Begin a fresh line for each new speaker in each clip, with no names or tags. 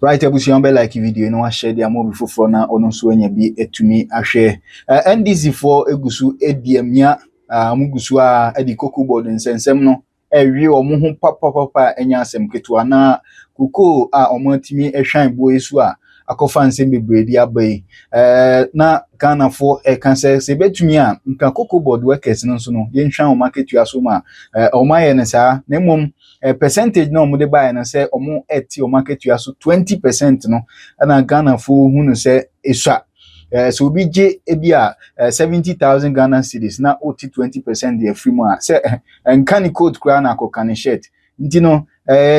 Right, ebusi be like video no share dia mo before na ono so anya bi etumi ahwe. NDC for egusu ediamia mugusu a edi cocoa board nsensem no ewie omo ho papa enya asem ketua na koko a omo atimi ehwan boy so a akofa nsem bebredi abai. Na Ghana for can say betumi a nka cocoa board workers no so no ye nhwan o market tua so ma omo aye ne saa na mom percentage no mo de buy na say omo eti o market you so 20% no na Ghana for hunu say esua so bi je ebia 70,000 Ghana cedis na oti 20% dey free mo say enkan code kra na akokane shirt nti no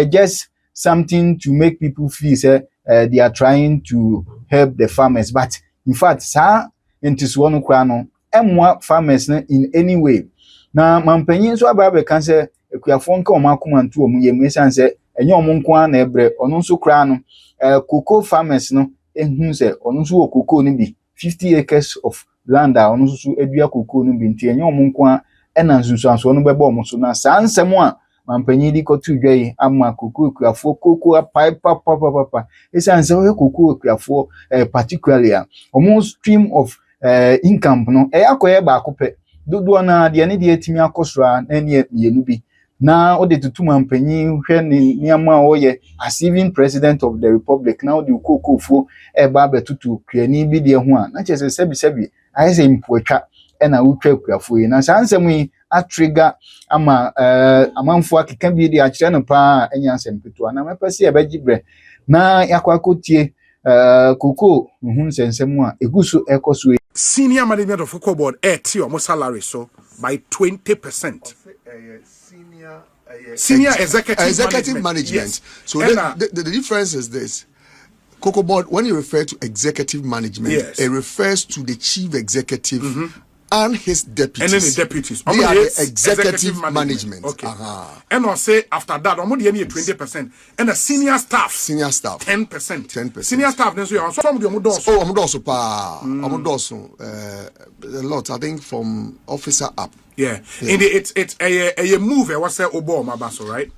just something to make people feel say they are trying to help the farmers, but in fact sa into so no kra no emwa farmers no in any way. Na mampanyin so aba be kan say ekuafo nka omakoma ntu omu yemu esanse enye omu nko an na ebre ono nso kra no cocoa farmers no ehun se ono nso wo cocoa no bi 50 acres of land a ono nso edua cocoa no bi nti enye omu nko an na nsunsuanso no beba omu so na sansem a mampanyin di kotu dwai ama cocoa ekuafo cocoa papa esanse wo cocoa ekuafo particularly omu stream of income no akoye ba akope dodo na de ne de atimi akosora na ne yenu bi na o de tutuma mpanyin hwe ne niama oye as even president of the republic now the kokofo ba betutu kwani bi de ho a na chese sebi ayese impotwa na utwa kwafo yi na sansem yi atrigger ama amanfo akeka bi de akire no pa enyansem peto na mepese e begibre na yakwakotie koko hu nsensem a eguso ekoso.
Senior management of Cocoa Board your salary so by 20%. Senior executive management.
Yes. So the difference is this. Cocoa Board, when you refer to executive management,
yes,
it refers to the chief executive and his deputies.
And then the deputies.
They are the executive management.
Okay. And I'll say after that, I'm only 20%. And the senior staff. 10%.
10%.
Senior staff, then so some of them
I'm also a lot. I think from officer up.
Yeah. And it's a move. What's that? Obama Basso, right?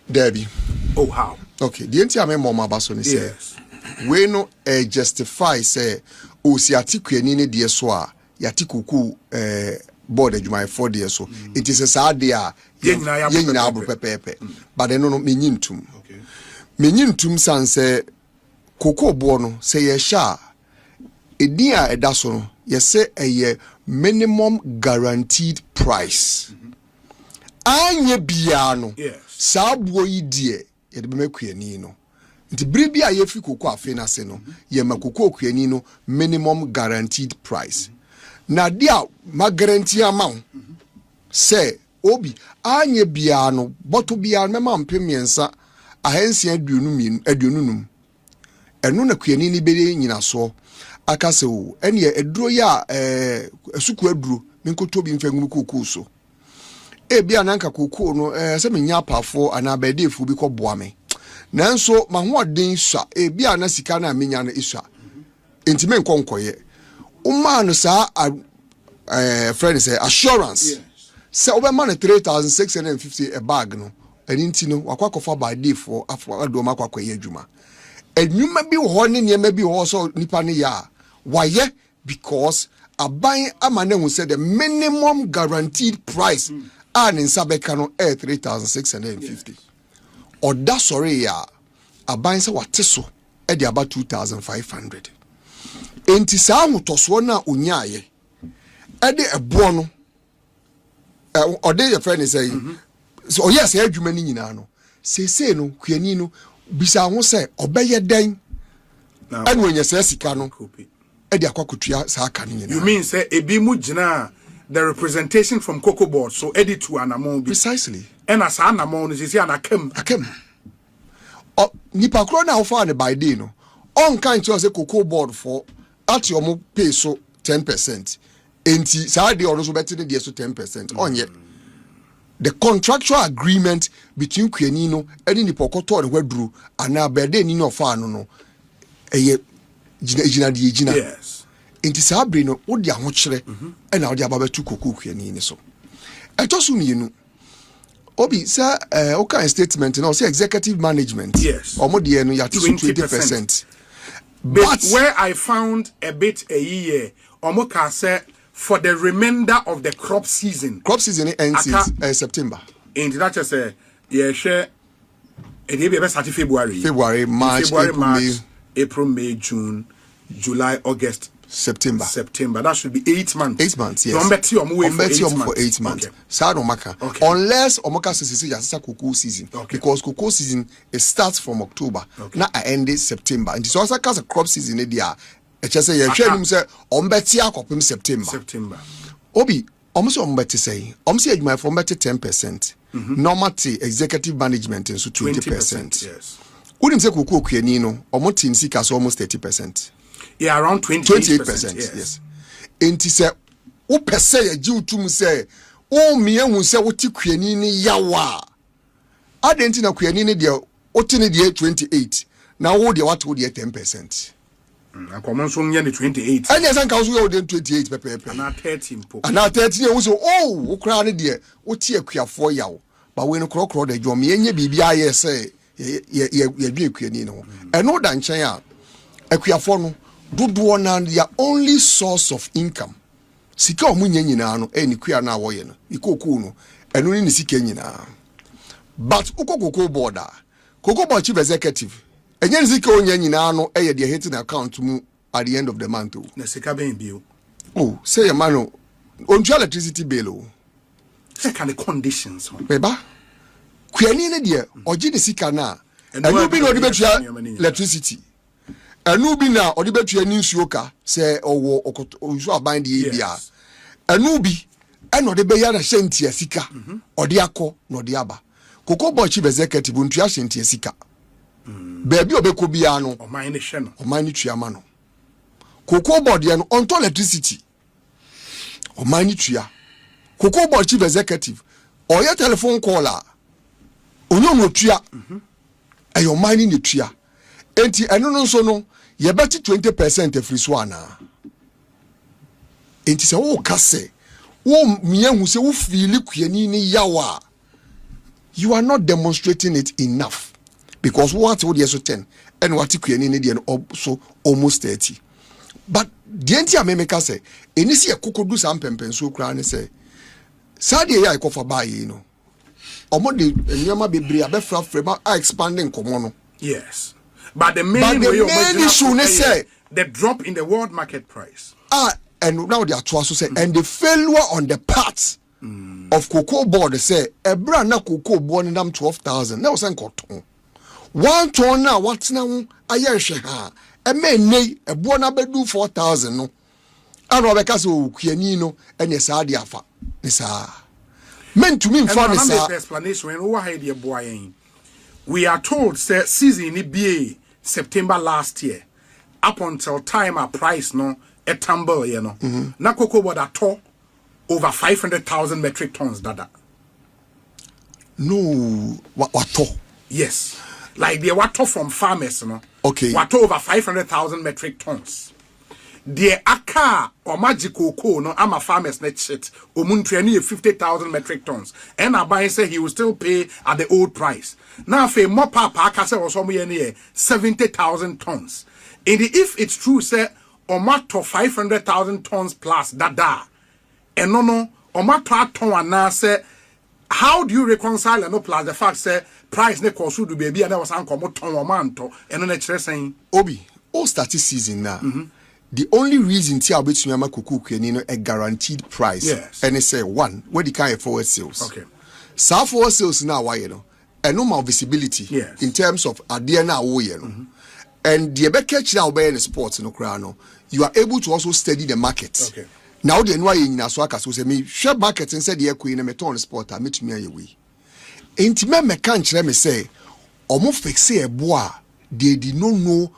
Debbie.
Oh, how?
Okay. The entire Moma Basso is
yes.
We no justify say si atiku ni de so yati kuku board adwuma 4 days so it is a sad day yenyina abro pepepe but no menyintum
okay
menyintum san say koko bo no say ye sha edin a eda so no ye say a minimum guaranteed price anye bia no sa bo yi die ye de be makuani no nti biribi a ye fi koko afi na se no ye makoko akuani no minimum guaranteed price. Na dia ma guarantee amount say obi anye bia no boto bia mema mpemiensa ahensi aduonum enu na kuani ni bere nyina so aka se o ene eduro ya asuku aduro minkoto bi mfangunu kuku so bia nanka kuku no se menya apafo ana badefu bi koboa me nanso mahoden swa bia na sika na menya na iswa entime nkonkoye umano sa friend say assurance yes. Say over man 3,650 a bag no enti no wakwakofa by day for afọ ado makwakoye adwuma enwuma bi ho ne niam bi ho so nipa ne ya waye because aban amane hu say the minimum guaranteed price and in sabeka no 3,650 oda sorry ya aban say wateso e dey about 2,500 enti sa hutoso na onyaye ede ebo no ode your friend is saying so yes adwuma ni nyina no sese no kuani no bisa ho se obeye den anu anya se sika no ede akwakotua sa aka ni nyina.
You mean say ebi mu gina the representation from Cocoa Board so edit to anamon
precisely
and as anamon is say anakam
nipa kro na ofa ne by day no on kan to say Cocoa Board for at your pay so 10%. Enti sa de ono so betting dey so 10% onye the contractual agreement between kuani no eni ni pokoto ne hwaduru ana bede ni no fa no eye gina
yes
enti sa bre no wo de ahokere na wo de ababetu koku kuani ni so eto so mienu Obi, sir, okay, statement, you know, say executive management.
Yes.
Or more than 20%.
But where I found a bit a year, Omoka said for the remainder of the crop season.
Crop season ends in September.
And that just say, yeah, share. It will be start February,
March,
April, May, June, July, August,
September.
That should be 8 months.
8 months, yes.
For
8 months.
Okay.
Unless Omoka says cocoa season.
Okay.
Because cocoa season it starts from October.
Okay.
Now I end September. And it's also a crop season. It just say you
September.
Obi, almost say 10%. Normative executive management and so 20%.
Yes.
Wouldn't say cocoa kwenino or tinsikas almost 30%.
Yeah, around 28%.
Yes. Enti say wo pese ya ji utum say o miehun say wo ti kweni ni yawa. Adenti na kweni ni de o ti ni de 28. Na wo de what wo de 10%.
Akomon so nya ni 28.
Any san ka so wo de 28 pepe.
Na 13 po.
Na 13 wo so wo kra ni de wo ti akuafo yawo. Ba we no krokro de dwom yenye bibia ye say ye dwe kweni no. Eno da nchen a akuafo no dodo na their only source of income. Sika omunye nyina no ni kua na wo ye no. Ikoku no eno ni sika nyina. But ukokoko border. Cocoa board chief executive. Enye sika onye nyina no ye the hitting account mu at the end of the month.
Na sika ben bio.
Oh, say your man on electricity bill o.
Say kind of conditions.
Beba. Kuani ne de oji de sika na. Enu bi no de betua electricity. Enu bi na odi betua ni nsuo ka se owo nsuo aban de bia. Enu bi eno de be ya na hyentia sika. Odi akọ na odi aba. Cocoa board chief executive ntua hyentia sika. Baby obeko bia no.
Oman ni hye no.
Oman ni tua ma no. Cocoa board ye no onto electricity. Oman ni tua. Cocoa board chief executive oya telephone caller. Onyo no tua. Ayo oman ni tua. Enti eno no so no ye beti 20% free so ana. Enti se wo kase wo miahu se wo feel kuani ni yawa. You are not demonstrating it enough because what would you so 10 and what kuani ni dey so almost 30. But the enti amemeka say enisi e kokodu sam pempenso kra ne say sade ya ikofa bayi no. Omo de nyama bebre abefra frema expanding komo no.
Yes. But the main issue say the drop in the world market price.
And now they are to also say and the failure on the part of cocoa board say a brand na cocoa board in them 12,000. Now say cotton. 1 ton now what's now ayeshe ha. A man nay a bona bedu 4,000 no. And Rebecca so kuani no and yes adiafa. Nisa. Men to me for this
explanation when who had your boy. We are told say season ni be September last year up until time our price no a tumble you know. Na cocoa board at over 500,000 metric tons dada.
No what
yes. Like the water from farmers no.
Okay.
Water over 500,000 metric tons. The aka or magic cocoa no ama farmers net shit omuntreni 50,000 metric tons and abai say he will still pay at the old price now fe more papa aka say was somewhere near 70,000 tons and if it's true say omato 500,000 tons plus dada and no omato ton ana say how do you reconcile no plus the fact say price ne cost do baby and was anko ton omanto and no chere saying
obi all start season now. The only reason Tia Betuyama Kuku a guaranteed price.
Yes.
And they say one, where the kind of forward sales.
Okay.
So forward sales now why a normal visibility in terms of Adiana Oye. And the catch now by in sports in Ukraino, you are able to also study the market.
Okay.
Now the NY in Aswaka so say me share market and said the queen and meton sport I meet me away. Intimate me can't let me say almost fix a bois they did not know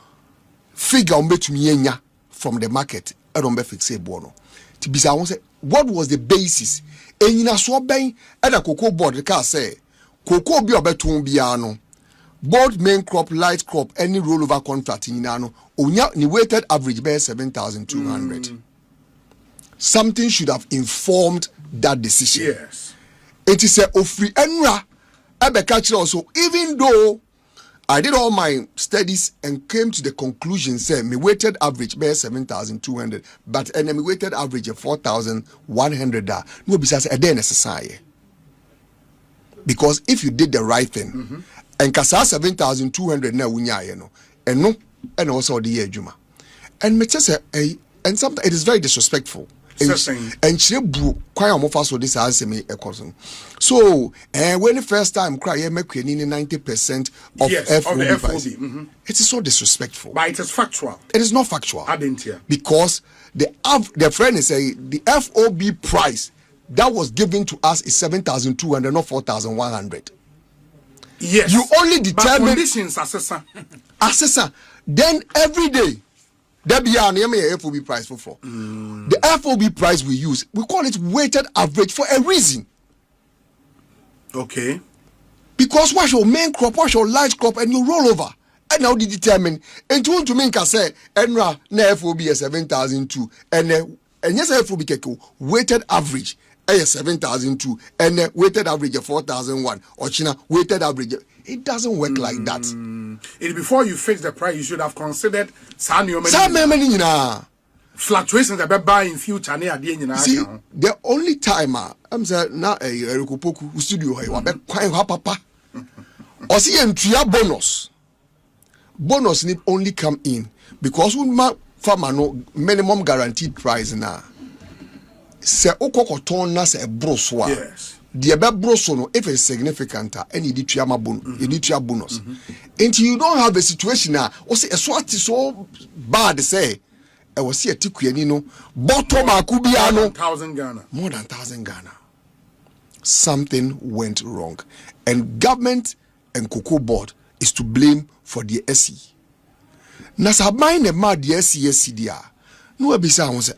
figure on between from the market, I don't be fix a bono. To be say, what was the basis? And in a swap bank, and a cocoa board, the car say, cocoa be a beton biano, both main crop, light crop, any rollover contract in Nano, onya ni weighted average bear 7,200. Something should have informed that decision.
Yes.
It is a free enra also, even though I did all my studies and came to the conclusion, say, my weighted average be 7,200, but and my weighted average 4,100. No, besides a day necessary. Because if you did the right thing, and kasa 7,200 na wunya ye no, and no, and also the year juma, and me just say, and sometimes it is very disrespectful. And she blew quite almost so this answer me a cousin. So, when the first time cry, you make 90% of FOB. It is so disrespectful.
But it is factual.
It is not factual.
I didn't hear.
Because the friend is saying the FOB price that was given to us is 7,200, not 4,100.
Yes.
You only determine.
But conditions, assessor.
Then every day. That be our FOB price for. The FOB price we use, we call it weighted average for a reason.
Okay.
Because what's your main crop, what's your large crop, and you roll over. And now they determine. And to make us say, Enra na FOB is 7,002, and yes, FOB keko weighted average. 7,002 and weighted average of 4,001 or China weighted average. It doesn't work like that.
Before you fix the price, you should have considered some fluctuations that buy in future.
See, the only time I'm saying now a studio papa or see a bonus need only come in because we farmer no minimum guaranteed price now. Se okokoton na se broswa the be broso no if it's significant and you need bonus until you don't have a situation now o say so bad say e was see atikuani no bottom akubia no
1,000 Ghana
more than 1,000 Ghana. Something went wrong and government and cocoa board is to blame for the SE na sabain the mad the SE dia no abisa won say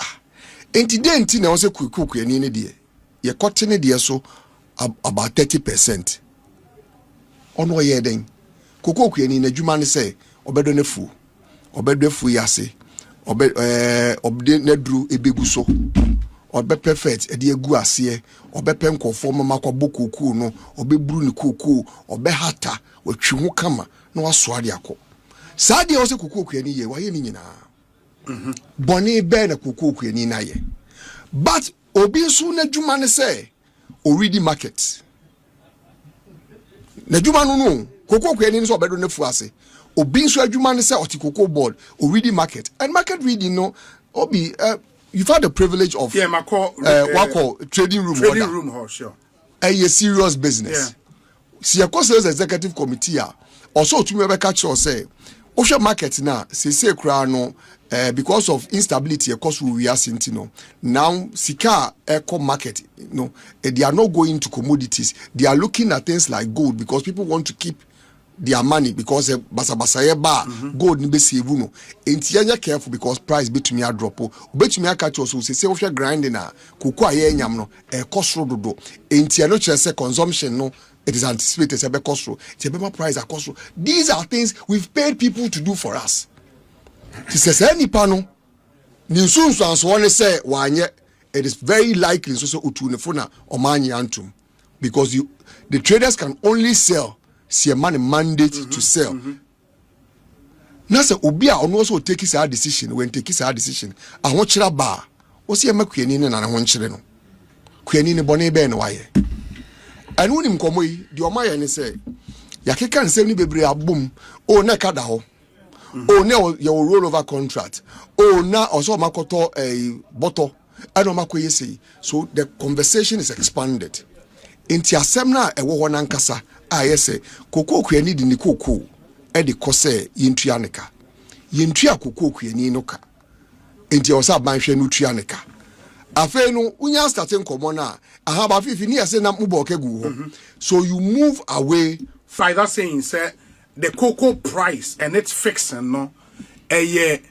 enti denti na wose kuku ani ne de ye kote ne de so about 30%. Ono ye den kuku ani na dwuma ne say obedo ne fu yase obde ne duru ebegu so obe perfect e de egu ase obe pen kofo mama kwabo kuku no obeburu ne kuku obe hata watwi ho kama na waso ade akọ saa de wose kuku ani ye wa ye ni nyina boni be na kuku ani na ye but obi nso na dwuma ne say already market na dwuma no kuku ani so obedo ne fu ase obi nso adwuma ne say oti kuku board already market and market reading no obi you've had the privilege of trading room
sure
a serious business see a sales executive committee also to me catch or say Osha market now, say kra no because of instability cost we are seeing no. Now sika eco market no they are not going to commodities. They are looking at things like gold because people want to keep their money because basa ba gold ni be save no. Enti careful because price betumi a drop. Betumi a catch also say Osha grinding na koko aye nyam no cost rododo. Enti no say consumption no. It is anticipated to be cost. Price are cost. These are things we've paid people to do for us. She says any panel. It is very likely so utunefona or mani antum because the traders can only sell see a money mandate to sell. Now say obia on also take his decision when take his decision. I want chira bar. O see a makueni na na honchire no. Kueni ne bone be no waye. And when him come away, the Omaya and say, Yakeka and 70 baby a boom, oh, na kadaho, oh, now your rollover contract, oh, now also makoto a bottle, I don't know say. So the conversation is expanded. Into a semna a woman ankasa, I say, Coco need in the cocoa, Eddie Cose, Yintrianica, Yintria Coco, Yinoka, into your sub mansion Nutrianica. Afeno unya starting komona ahaba Fiifi ni ase na mubo kegu ho so you move away
by that saying say the cocoa price and its fixing no it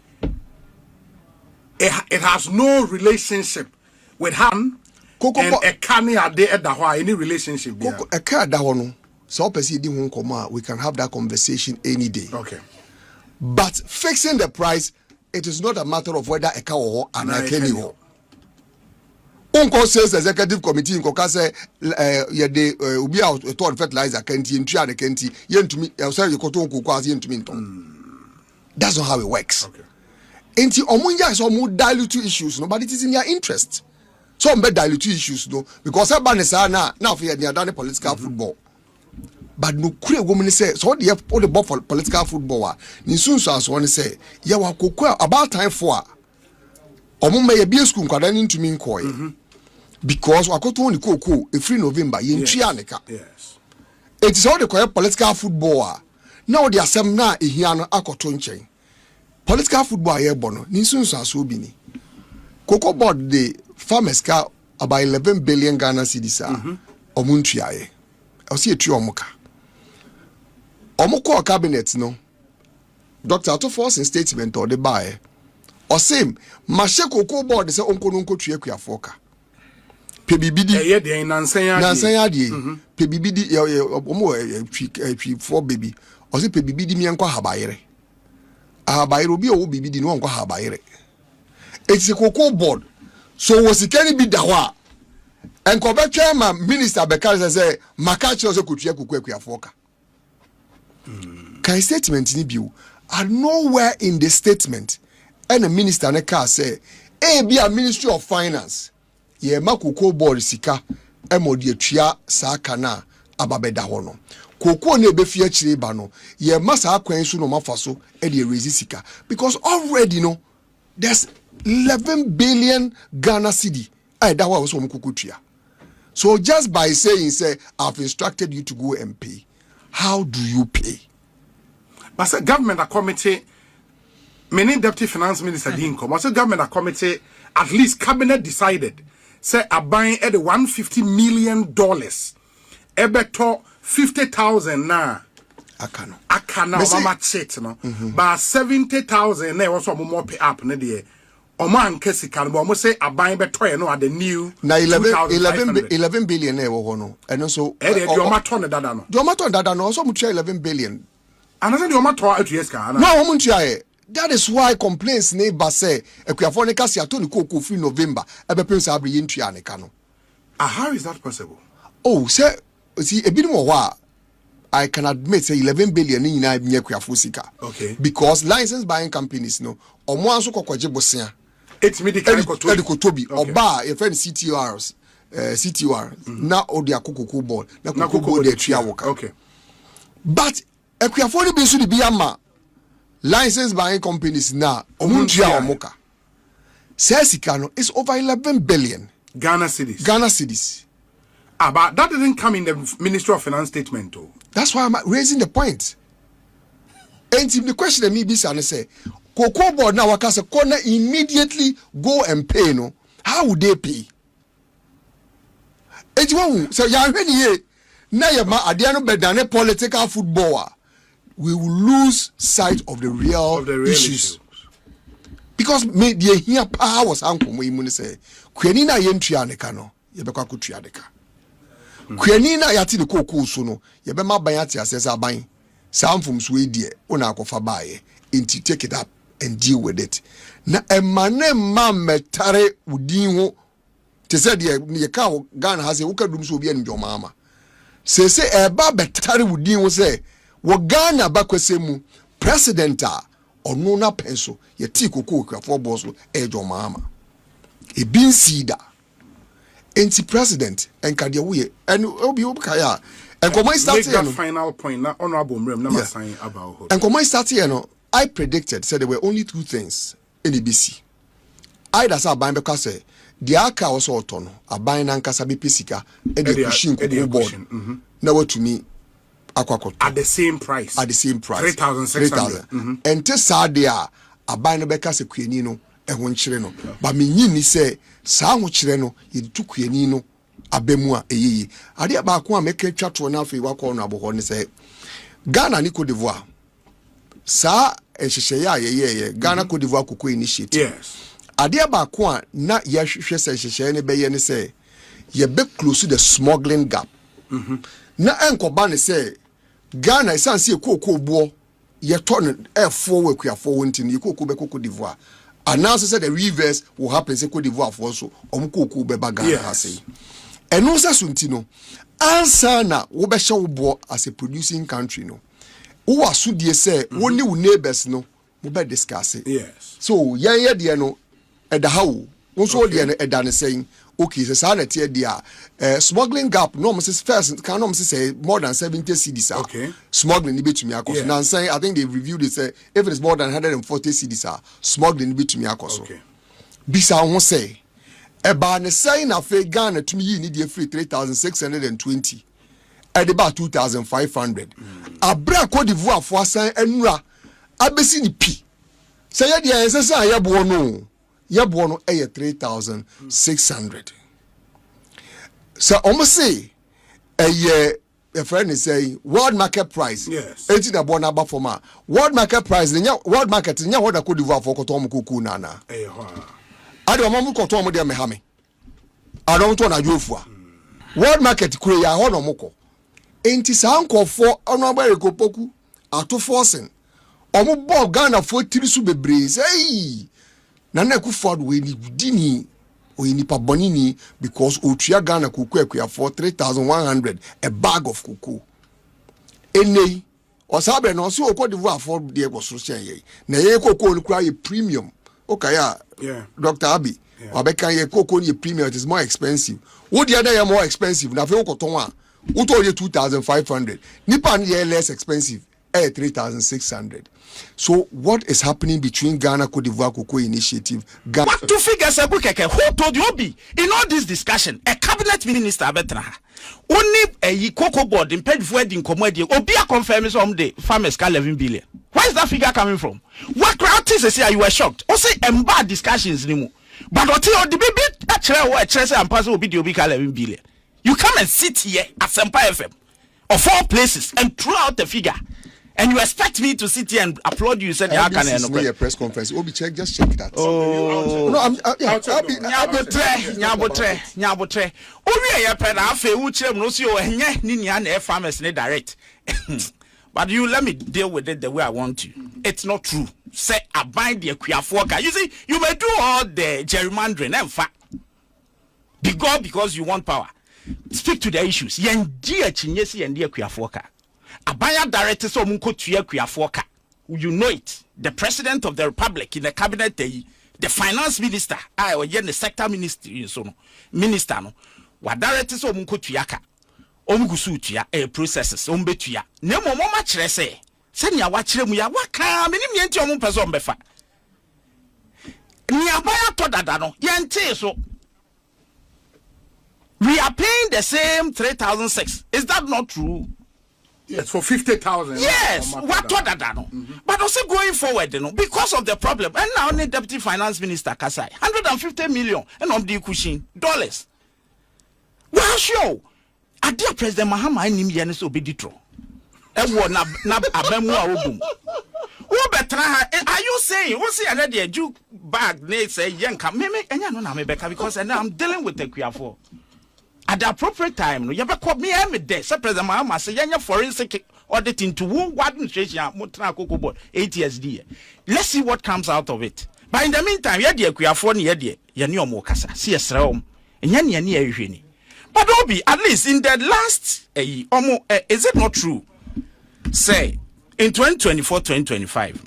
has no relationship with ham cocoa and a canny are there at the any relationship there
a car da ho no so person di ho komo we can have that conversation any day.
Okay,
but fixing the price, it is not a matter of whether a car or an a kenny ho. Unko says executive committee inko ka say ye de obi a to fertilizer kanti ntua de kanti ye ntumi say ye koto unko kwa ye ntumi nton. That's not how it works.
Okay.
Enti omunya so mu dilute issues no, but it is in their interest. So mbe dilute issues no because eba ne sa na for ye dane political football. But no kure woman say so the all the ball for political football ni sunso as one say ye wa kokwa about time for omumma ye bi school kwada ni ntumi nkoye because wakoto ni koko e free November ye ntua neka.
Yes.
It is all the political football now the asem na ehia no akoto nchen. Political football ye bono ni sunso as obi ni Cocoa board the farmers ka about 11 billion Ghana cedis omuntua ye o se etu omuka omukọ cabinet no Dr. Atofos in statement or the buy or same mashe cocoa board say onko no nko tue akuafoka pe bibidi
ye de nansan
ade pe bibidi omo twi for baby o se pe bibidi mi enko habayere obi o bibidi no enko habayere it's a cocoa board so was ikani bi da ho a enko betwa ma minister bekare say makachi o se kotue akuafoka. Can statement ni biu are nowhere in the statement and the minister ne ka say be a Ministry of Finance ye makoko board sika emodi atua saa kana ababeda ho no koko na ebefia kire ba no ye masa akwan so no mafa so e de raise sika because already no there's 11 billion Ghana cedi that was so mkoko tua. So just by saying say I've instructed you to go and pay, how do you pay?
But say government a committee, many deputy finance minister didn't come. I say government a committee, at least cabinet decided, say a buying at the $150 million. Ebeto 50,000 na. Akana, mama chet no. But 70,000 na was more pay up ne there. Oman kesi kan bo mo say a buying beto no at the new.
Na 11 billion na wo no. And also
the omaton dada no.
The omaton dada no so mutua 11 billion.
And I said the omaton atues kan.
No omuntua. That is why complaints neighbor say ekuafo ne kasi ato ne koko free November ebepem sa abre yentua ne ka no.
How is that possible?
Oh, say see ebi no ho I can admit say 11 billion ni nyina nye ekuafo sika.
Okay.
Because license buying companies no omo anso kokwaje bosia.
It's medical
kotobi oba your friend CTRs CTR na odi akoko board na koko board e twa woka.
Okay.
But ekuafo ni bi so di bi ama license buying companies na omuntua omoka. Sesika no is over 11 billion
Ghana cedis.
But
that didn't come in the Ministry of Finance statement though.
That's why I'm raising the point. And the question that me be say Cocoa board now waka say corner immediately go and pay no. How would they pay? It won't so ya hwe na ya ma ade no bedane political footballer. We will lose sight of the real issues. Because me the here power was anko mo imu say kwani na yentua ne ka no ye bekwa kotua de ka. Kwani na yati de kokoo so no ye be ma ban ati asese aban samfum so edie una akofa baaye enti take it up and deal with it. Na emane ma metare udin ho te said ye ka Ghana has a wuka dum so obi an dwoma ama se eba betare udin ho say wo Ghana bakwasemu president a ono na penso ye ti kokoo kwafo boss e dwoma ama e bin sida enti president enkade wuye and obi kaya enkomo start
here no final point na honorable mrem na masan about
enkomo start here no I predicted said there were only two things in the BC. Either say aban beka say the aka also otono aban na nkasa be pesika e dey pushing ko board na watumi akwakoto
at the same price 3,600
and te saa de a aban no beka say kuani no e ho nkyere no ba menyi ni say saa ho kyere no ye tu kuani no abemu a eyiyi ade ba ko a meka twato na afi wakọ no aboho ne say Ghana ni Cote d'Ivoire sa ehyehyeye ayeye Ghana Cote d'Ivoire Cocoa Initiative.
Yes.
Ade ba ko a na ye hwehwe se ehyehyeye ne beye ne say ye be close to the smuggling gap. Na enkoba ne say Ghana isanse ekoko buo ye to no efo wakuafo wonti ne ekoko be Cote d'Ivoire announce say the reverse will happen say Cote d'Ivoire for so cocoa beba Ghana say and no sunti no answer na wo be hye wo bo as a producing country no wo asudie say woni wo neighbors no mo be discuss it.
Yes.
So ye de no e da hawo wo so de no e da ne saying okay so sa na tie dia smuggling gap no must first can no must say more than 70 cedis
okay
smuggling betumi akos now saying I think they reviewed it say if it is more than 140 cedis smuggling betumi akos
okay
bisa ho say e ba ne say na fe Ghana tumi yi ni die free 3620 e de ba 2500 abra Cote d'Ivoire fo asan enura abesi ni pi say ye dia ensesa ayebo no yebo no eye 3600 so almost say a friend is saying world market price
yes
enti na bona ba for ma world market price nya world market nya what Cote d'Ivoire for kotom kuku nana ade o mamu kotom de me ha me adon to na dwofua world market kure ya ho no moko enti sa nkofo ono agbare kopoku ato forcing omo bo Ghana for tirisu bebre say na Akufo-Addo we ni dini o ni pa bonini because otua Ghana cocoa akua for 3100 a bag of cocoa enei o sabe no so Cote d'Ivoire for de go so chen ye na ye cocoa no kura ye premium okay
yeah
Dr. Abi wabeka ye cocoa ni premium it is more expensive wo the other more expensive na fe ko ton a wo to ye 2500 nipa ni ye less expensive 3600. So what is happening between Ghana Cote d'Ivoire Cocoa Initiative?
What to figure say keke who told you Obi in all this discussion a cabinet minister betra only a cocoa board in paid for wedding commodity Obi a confirm some day farmers can 11 billion. Where is that figure coming from? What crowd is say you were shocked or say bad discussions anymore. But until the baby actually and pass Obi 11 billion. You come and sit here at Sempa FM of all places and throw out the figure. And you expect me to sit here and applaud you? Said
yeah, this is not a press conference. Obi check, just check that.
Oh
no, I'm
nyabotre. Obi ya peda afa uche no si o enye ni nia na farmers ne direct. But you let me deal with it the way I want to. It's not true. Say abide the akuafo ka. You see, you may do all the gerrymandering and fact. Because you want power. Speak to the issues. Yendi achinyesi yendi akuafo ka. Abaya director so munko tuya kuyafoka. You know it. The president of the republic in the cabinet, the finance minister, or the sector minister, minister no. Wa director so munko tuyaka. Omgusu tuya processes ombetuya. Nemo mama chire say. Senya wa chire mu ya waka meni mienti omu peso ombefa. Ni abaya to dada no. Yente so. We are paying the same 3,006. Is that not true?
Yes, for 50,000.
Yes, what no? But also going forward, because of the problem, and now the deputy finance minister Kasai, 150 million, and on the cushion dollars. Well, sure, I dear President Mahama, I need me so be ditro. And what na abemu obum. Who better? Are you saying? What's the other juke bag? They say yanka me and you know na me beka because now I'm dealing with the Kuyafo. At the appropriate time, you ever call me there. So President Mahama say yanya forensic auditing to who administration Mutana Cocoa Board 8 years. Let's see what comes out of it. But in the meantime, yadi Kuyafo ni yadi yani omokasa. See yes realm. Yani yani. But Obi, at least in the last is it not true? Say in 2024-2025,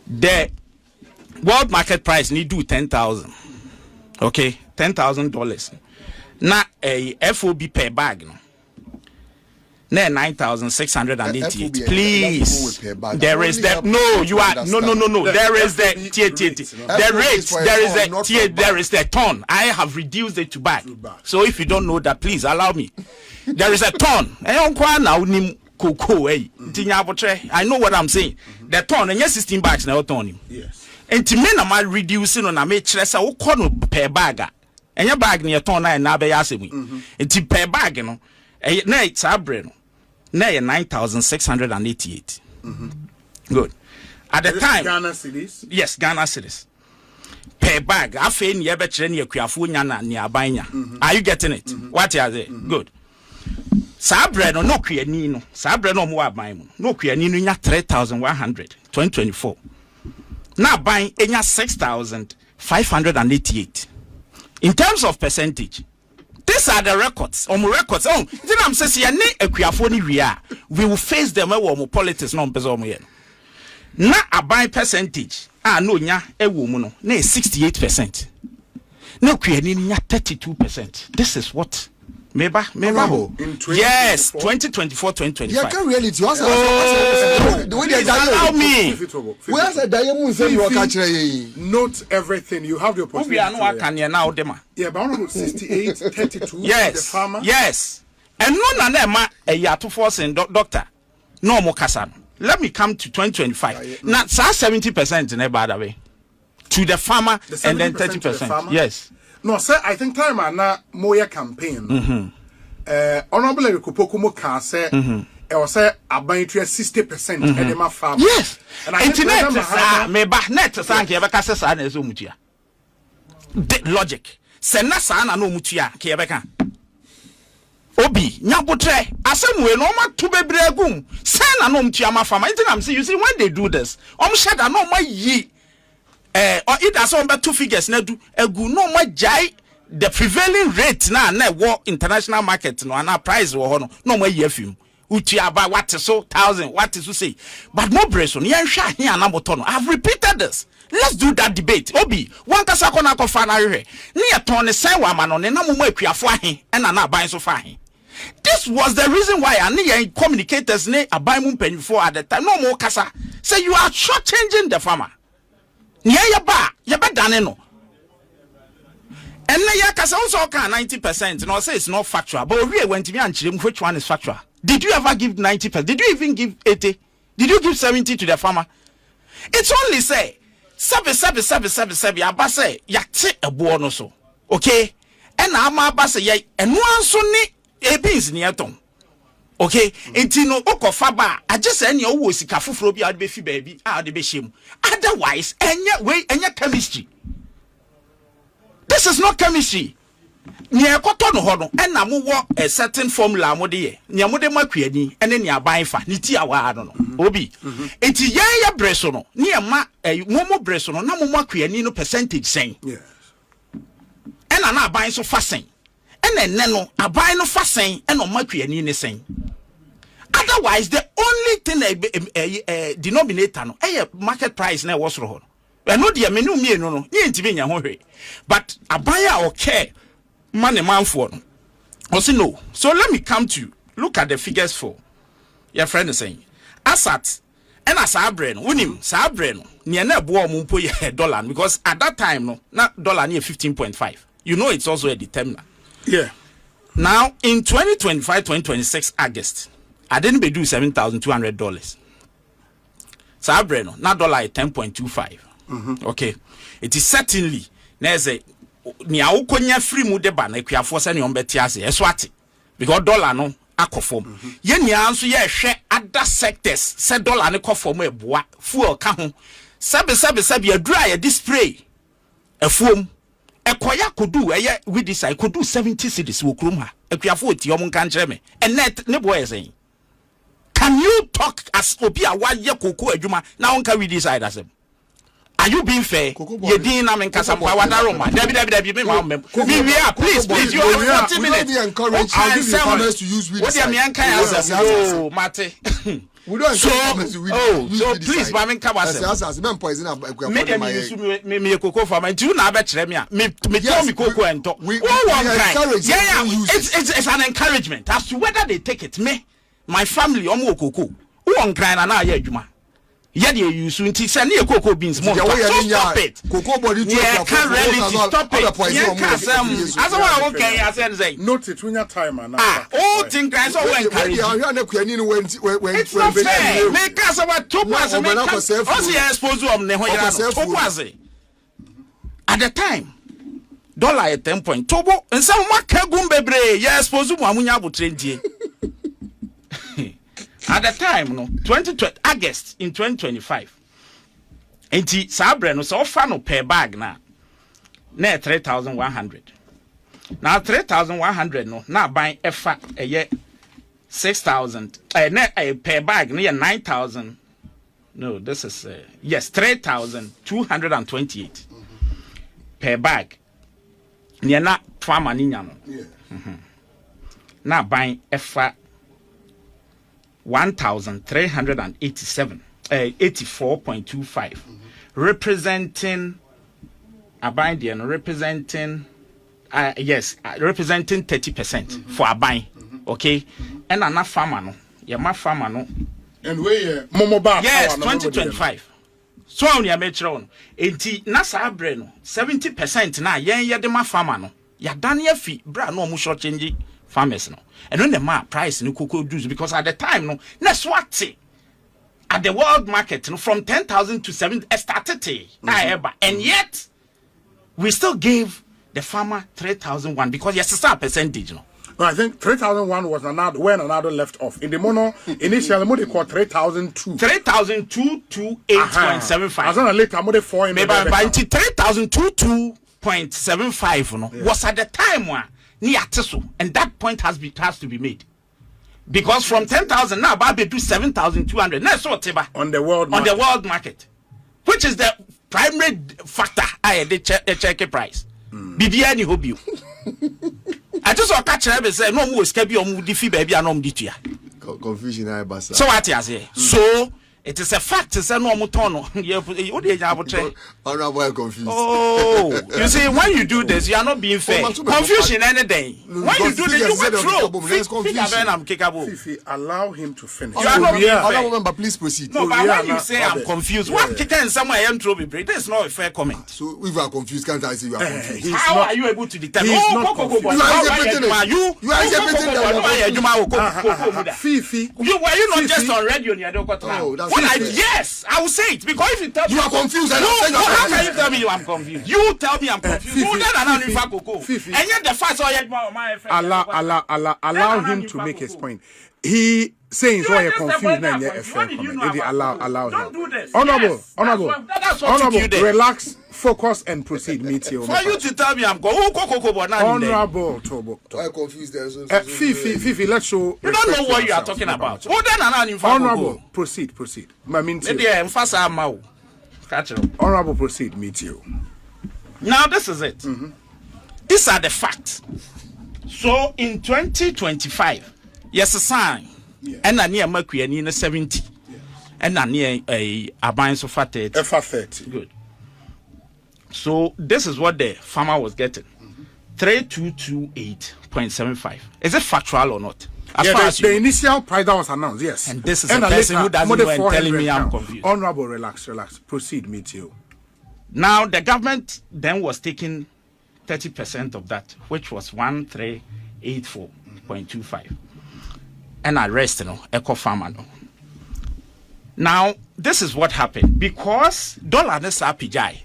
the world market price need do 10,000. Okay, $10,000. Now a FOB per bag. No, 9,688. Please, there is that. No, you are no. There is the the rate. There is the ton. I have reduced it to bag. So if you don't know that, please allow me. There is a ton. I know what I'm saying. The ton and 16 bags now ton.
Yes.
And to me, I'm reducing on a make less per bag. And your bag near ton and now be asking me. And per bag, it's a brain. Nay, 9,688. Good. At the time,
Ghana cities?
Yes, Ghana cities. Per bag, I feel you better than your Kuafunya near Banya. Are you getting it? What are they? Good. Sabre no Kuyanino. Sabre no more by no Kuyanino 3,100. 2024. Now buying enya 6,588. In terms of percentage, these are the records. Records. Oh, then I'm saying we will face them with politics. No, now a buy percentage. No nya no. 68%. No creating 32%. This is what. Maybe. Yes, 2024, 2025.
Yeah, can reality. Allow
me.
Where's the diamond?
Note everything. You have the opportunity.
We are not now, Dema.
Yeah, but around 68, 32.
Yes.
The farmer.
Yes. And no, na a year to force and doctor. No more Kasan. Let me come to 2025. Not 70% in a bad way. To the farmer and then 30%. Yes.
No, sir, I think time na moya campaign. Honorable Kupokumo can say, or say, aban 60% and my farm.
Yes.
And I
internet me back net thank you because sa na so mutia. Logic. Se na sa na no mutia ke yebeka. Obi nyabotre asemwe no ma to bebre agum. Se na no mutia ma farm. I'm saying you see when they do this, shada no ma yi or it has on 2 figures na do egu no ma jai the prevailing rate na war international market no na price wo no ma yefim uti aba what so 1,000 what is to say but more brace on yen hwa here anaboto no I've repeated this. Let's do that debate. Obi one kasa kona ko fa na hwe ne ye ton ne sen wa ma no ne na mo akuafo ahe na na aban so fa ahe. This was the reason why yen communicators ne aban mu mpanifo at the time no mo kasa say you are shortchanging the farmer. Yeah, ba dane no. And na ya kasa also can 90%. No say it's not factual. But we went to me and chim which one is factual. Did you ever give 90%? Did you even give 80? Did you give 70 to the farmer? It's only say 7 aba say ya te ebo no so. Okay? And ama aba say ya eno anso ni ebins ni eton. Okay, no okofa ba just any owo sika foforo bi ade be fi baabi a ade be hyem. Otherwise enya chemistry. This is not chemistry. Nia ekoto no ho no na mo wo a certain formula mo de ye. Nia mo de makuani ene nia ban fa ni ti awa no no. Obi. Enti ya breso no. Nia ma mo breso no na mo makuani no percentage sen.
Yes.
Ena na ban so fa sen. And then no abai no fa sen and no makuani ne sen. Otherwise the only thing denominator no market price na was ro. We no dia menu mie no no ye ntimi nya ho hwe. But abaya okay money manfo no. Also no. So let me come to look at the figures for your friend is saying asat and as abre no unim sa abre no ne na bo o mpo ye dollar because at that time no na dollar near 15.5. You know it's also a determiner.
Yeah.
Now in 2025-2026 August, I didn't be do $7,200. Sabre no, na dollar $10.25. Okay, it is certainly there's a ni awukonya free mu de ba na akuafo se ne ombeti ase eswati because dollar no akofom. Ye ni anso ye hwe other sectors se dollar ne kofom eboa fuel ka ho. Sabe adura ye display efuom ekoya kodu eye we decide kodu 70 cedis wo krom ha akuafo oti om kan kire me and net ne boy say can you talk as obi a wa ye koko adwuma na onka we decide as him? Are you being fair? You didn't have Casa Pawadaroma. Please, you have 40 minutes.
I'll give you farmers to use weed.
What do you mean? Oh, Mate.
We don't
so please, Mammy Cabas. Me cocoa farmer. Do you know about Remia? Me cocoa and talk. It's an encouragement as to whether they take it. Me, my family, Omo Cocoa. Who on crying and I hear you, man. Yeah, you soon send your cocoa beans more. So stop it.
Cocoa body.
Yeah, can't really stop it. Yeah, as I okay, I said,
note it when your time and
all things guys are encouraging. It's not fair. Make us about 2 months and make us also exposed to at the time. Dollar at 10 point. Tobo and some makagum bebre. Yeah, exposed to Mamunya Butrendi. At the time, no, 2020 August in 2025. Enti sabre no so offer no per bag na 3,100. Now 3,100 no na buy efa eye 6,000. Per bag near 9,000 No, this is yes, 3,228 per bag. Near na farmer ninyano.
Yeah.
Now buying FA 1,387, 84.25, representing a buying representing representing 30% for a buy. Okay, and another farmer no, my farmer no.
And where Momo Bar?
Yes, 2025. So on your metro, 80 Nasa Breno, 70% na yen de ma farmer no. Ya Daniel fee, bra no mu short change farmers no. And when the price no cocoa juice because at the time no, that's what at the world market no, from 10,000 to 7 started and yet we still gave the farmer 3,001 because yes, a percentage no.
I think 3,001 was another when another left off. In the mono, initially, what they call 3,002.
3,228.75.
As on a later, what they 4 in
the 3,222.75 no was at the time one near Teso, and that point has to be made. Because from 10,000 now, Baby to 7,200. That's what
on the world
market, which is the primary factor. I the check price. BBI hope you. I just want to catch them and say, no more scaby or moody fee baby and omditia.
Confusion, I basa.
So what you say? So it is a fact to say no mutono.
I'm confused.
Oh, you see, when you do this, you are not being fair. Confusion any day. When you do this, you went through.
Fifi, allow him to finish.
You are not being fair.
Remember, please proceed.
No, but when you say I'm confused, what can someone I am trouble break? That's not a fair comment.
So if you are confused, can't I say you are confused?
How are you able to determine?
You are Fifi.
You were you not just on radio? Yes, I will say it because if you tell me
you are confused,
how can you tell me I'm confused? You tell me I'm confused.
Fifi.
And yet the fact
allow him to make his point. He saying so you're confused now. Allow him.
Don't do this.
Honorable, relax, focus, and proceed. Meet you.
For you to tell me I'm
honorable.
I'm confused there.
Fifi, let's show.
You don't know what you are talking about.
Honorable, proceed. Honorable, proceed. Meet you.
Now this is it. These are the facts. So in 2025, yes, a sign. And I near Mercury in 70. And I near a buying so fat
30.
Good. So this is what the farmer was getting. 3,228.75. Is it factual or not? As far as
the initial price that was announced, yes.
And this is a person who doesn't know and telling me I'm confused.
Honorable, relax. Proceed, meet you.
Now the government then was taking 30% of that, which was 1,384.25. And I rest, eco farmer. Now, this is what happened. Because dollar is PJ.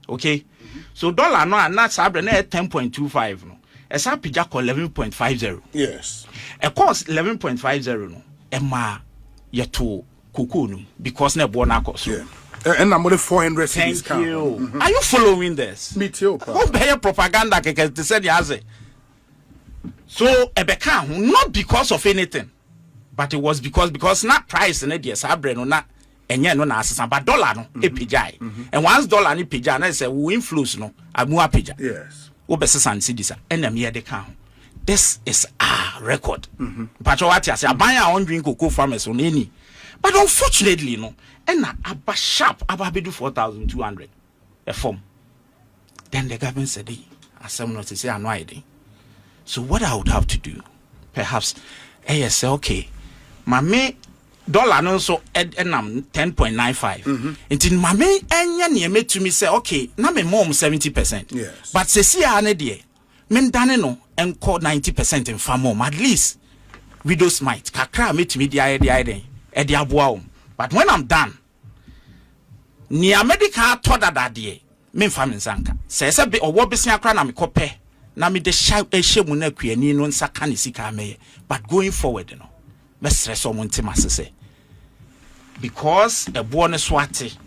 Okay? So dollar no and not sabre 10.25 no. It's PJ 11.50.
Yes.
Of course 11.50 no. Emma yeto kuku no because ne bona cost.
Yeah. And I'm only 400.
Thank you. Are you following this?
Me too.
Who pay propaganda keke to say the so ebeka not because of anything, but it was because not price in the sabre no na enye no na asesa but dollar no epijai. And once dollar ni pijai na say we influence no amu apija.
Yes.
Wo bese san sidisa enam ye de kan. This is our record. But what you say aban on drink cocoa farmers on any. But unfortunately no and aba sharp aba bedu 4,200 a form. Then the government said asem not to say anu ide. So what I would have to do, perhaps, say, okay, my me dollar no so enam 10.95. Until my me enya me to me say, okay, na me mom 70%.
Yes.
But se si ane die, men dane no enko 90% in farm mom. At least widows might kakra me to me di aboa. But when I'm done, ni America toda da die, me farm sanka. Se be owo besi akra na me kope. Na me de ehye mu na kuani no nsa ka ne sika meye but going forward no me stress o monte masese because e bo ne swate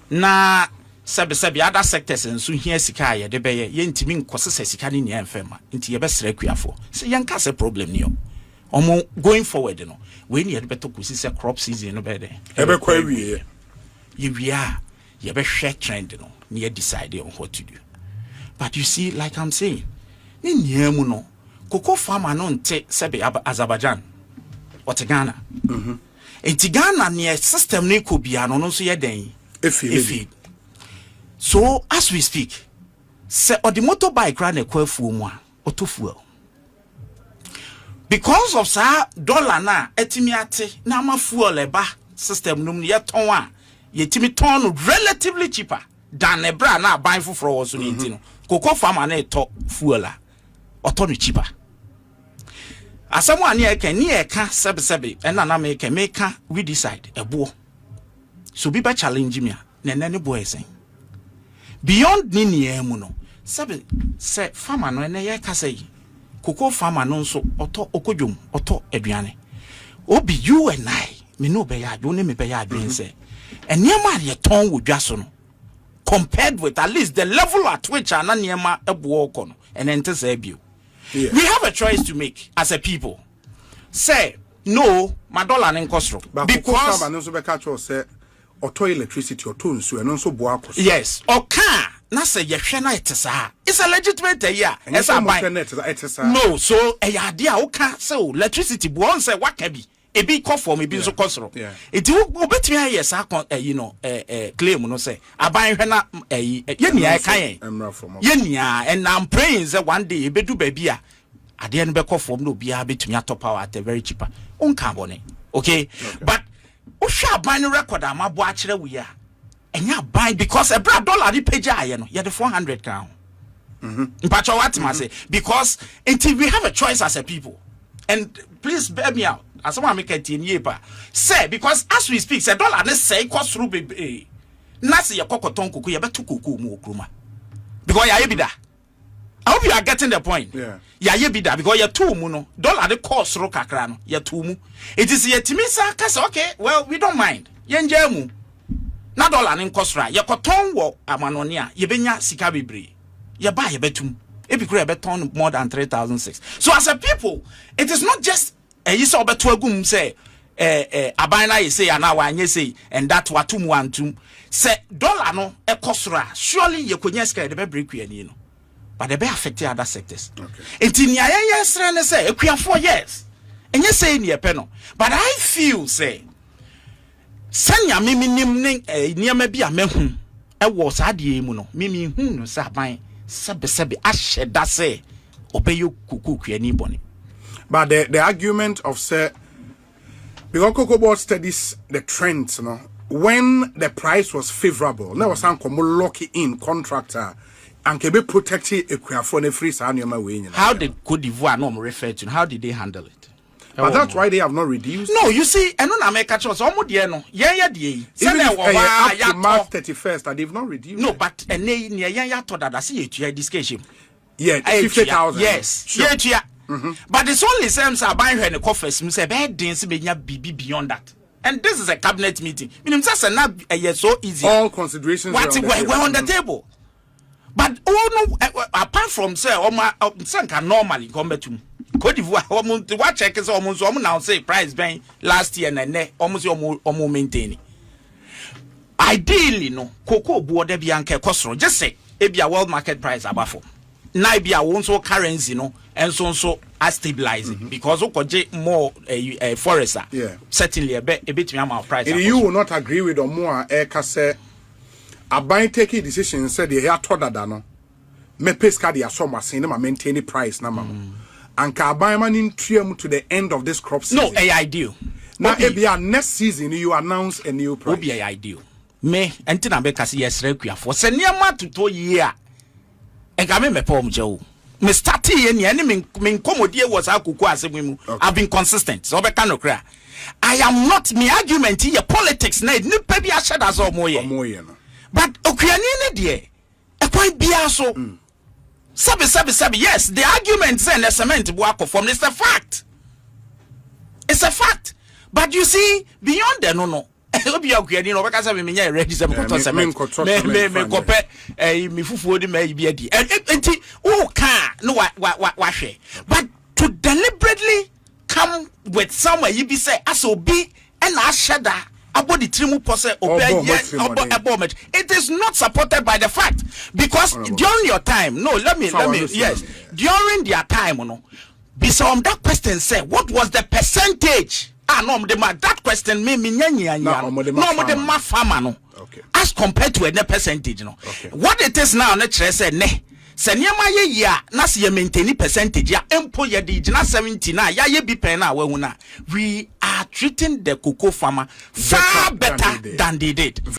na sebe other sectors nso hia sika ye de beye ye ntimi nkosese sika ne nia mfema nti ye be sra kuafo se ye nka se problem ni o omo going forward no when you better to see crop season no better.
Ebe kwa wie.
You are you be share trend no near decide on what to do. But you see, like I'm saying, in no cocoa farmer no nte sebe Azerbaijan or Ghana. In Ghana near system ne could be no so ye den if so as we speak say or the motorbike ran a fuel mo auto fuel because of sa dollar na etimiate na ma fuel eba system no ye ton a ye timi ton relatively cheaper than a brand na buy for was so no cocoa farmer na to fuel a auto no cheaper. Asamu ani eke ni eka sebe ena na make we decide ebo so be challenge me na nane boy sen beyond ni emu no sebe se farmer no ene ye ka say cocoa farmer no so oto okodwom oto aduane obi you and I me no be ya adwo ne me be ya adwen se enema ye ton wodwa so no compared with at least the level at which ananema ebo oko no ene ente say bio. Yeah. We have a choice to make as a people. Say no, my dollar in Costro. Because
say auto electricity or tone so and also Boafo.
Yes, or can na say ye hwena etesa. It's a legitimate year. Yes, I buy. No, so a idea okay so electricity bon say what can be. E be call for me be so Costro. Yeah. It will betimi yes claim no say aban hwena ye nia kan yen and I'm praying that one day e be do baby a ade no be call for no bia betumi atop power at a very cheaper unka bone okay but o hwa aban record amabo a kire we a enya aban because a dollar di page aye no ye the 400 crown mpacho what ma say because until we have a choice as a people and please bear me out. As someone make a yepa say because as we speak, say dollar ne say cost through baby. Na say your cocoton kuku you better kuku mu okruma. Because ya yebida. I hope you are getting the point. Yeah. Ya yebida because you two mu no dollar the cost through kakra no ya two mu. It is ye timisa kasa okay well we don't mind. Ye nje mu. Na dollar ne cost ra ye koton wo amanone a ye benya sika bebre. Ye ba ye betum. E bi kura ye beton more than 3,006. So as a people, it is not just you saw beto agum say abana you say ana wanye say and that watum wantum say dollar no e kosora surely you konya ska de be break we no but they be affect other sectors okay entinia yesre ne say ekuafo yes enye say ne epe no but I feel say sanya miminim ne niam bi a mehu e wo sa de mu no mimi hu no sa ban sebe ahye da say obeyo kuku kuani boni.
But the argument of say because Cocoa Board studies the trends, you know, when the price was favorable, there was some lucky in contractor and can be protected for the free way.
How did Cote d'Ivoire no refer to? How did they handle it?
But that's why they have not reduced.
No, you see, and on America was almost there no. Yeah.
Up to March 31st, and they've not reduced.
No, but and yeah thought that I see it. Yeah, discussion.
Yeah, 50,000.
Yes, sure. Yeah. But it's only same say buying her in the coffers. Me say bad dance be beyond that. And this is a cabinet meeting. Meaning just not so easy.
All considerations
we're on the table. But apart from say can normally come back to Cote d'Ivoire. What check is almost now say price bang last year and almost almost maintaining. Ideally, no cocoa board be anke cost. Just say it be a world market price above. Now be a also currency no and so as stabilizing because we more forester. Yeah, certainly a bit more price.
If you will not agree with more say a buying taking decision said the hair told that no me pesca the asoma saying them maintain the price na mama and ka buy man in trium to the end of this crop season.
No, ideal.
Now if next season you announce a new price.
Will be ideal. Me entina be kasi yesre for se niam to 2 year. Egame me pom jo. Me start here ni any me incommodie was akuku asem mu. I've been consistent. So be kan okra. I am not me argument here politics na ni pa bi a sheda so moye. But okuani ne de e kwan bia so. Sabi yes, the argument say na cement bo akofom is a fact. It's a fact. But you see beyond the no obi akuani no beka say me nya ready say me cement. Me kope me fufuo di me bi adi. Enti o ka no wa hwe. But to deliberately come with somewhere you be say as obi and ashada about the trimu pose it is not supported by the fact because during your time let me yes during their time be some that question say what was the percentage that question me no farmer no as compared to any percentage what it is now let's say ne se niema ye ya na se ye maintain percentage ya empo ye di gina 70 na ya ye bi pen na we are treating the cocoa farmer far better than they did.